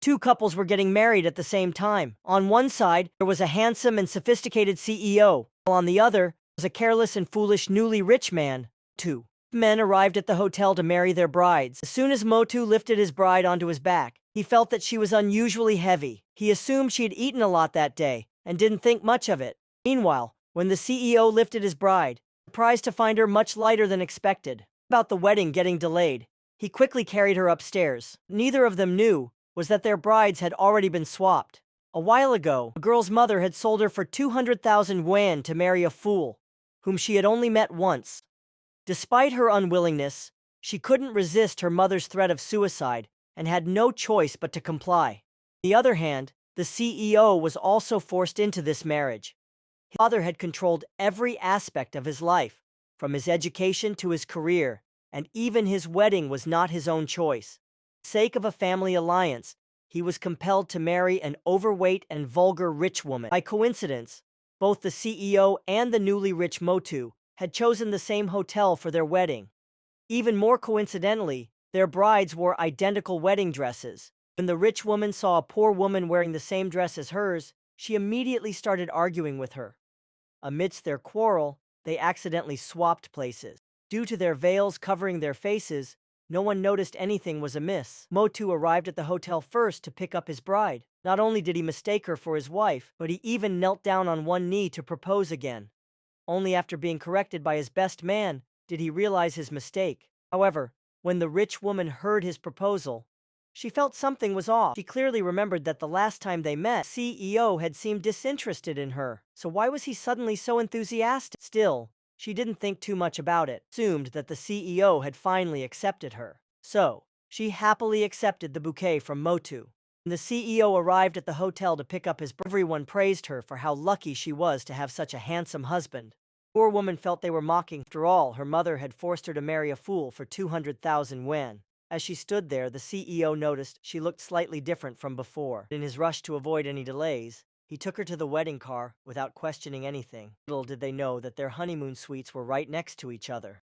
Two couples were getting married at the same time. On one side, there was a handsome and sophisticated CEO, while on the other was a careless and foolish newly rich man. Two men arrived at the hotel to marry their brides. As soon as Motu lifted his bride onto his back, he felt that she was unusually heavy. He assumed she had eaten a lot that day and didn't think much of it. Meanwhile, when the CEO lifted his bride, surprised to find her much lighter than expected. About the wedding getting delayed, he quickly carried her upstairs. Neither of them knew was that their brides had already been swapped. A while ago, a girl's mother had sold her for 200,000 yuan to marry a fool, whom she had only met once. Despite her unwillingness, she couldn't resist her mother's threat of suicide and had no choice but to comply. On the other hand, the CEO was also forced into this marriage. His father had controlled every aspect of his life, from his education to his career, and even his wedding was not his own choice. For the sake of a family alliance, he was compelled to marry an overweight and vulgar rich woman. By coincidence, both the CEO and the newly rich Motu had chosen the same hotel for their wedding. Even more coincidentally, their brides wore identical wedding dresses. When the rich woman saw a poor woman wearing the same dress as hers, she immediately started arguing with her. Amidst their quarrel, they accidentally swapped places. Due to their veils covering their faces, no one noticed anything was amiss. Motu arrived at the hotel first to pick up his bride. Not only did he mistake her for his wife, but he even knelt down on one knee to propose again. Only after being corrected by his best man did he realize his mistake. However, when the rich woman heard his proposal, she felt something was off. She clearly remembered that the last time they met, CEO had seemed disinterested in her. So why was he suddenly so enthusiastic? Still, she didn't think too much about it, assumed that the CEO had finally accepted her. So, she happily accepted the bouquet from Motu. When the CEO arrived at the hotel to pick up his bride, everyone praised her for how lucky she was to have such a handsome husband. The poor woman felt they were mocking. After all, her mother had forced her to marry a fool for 200,000 yuan. As she stood there, the CEO noticed she looked slightly different from before. In his rush to avoid any delays, he took her to the wedding car without questioning anything. Little did they know that their honeymoon suites were right next to each other.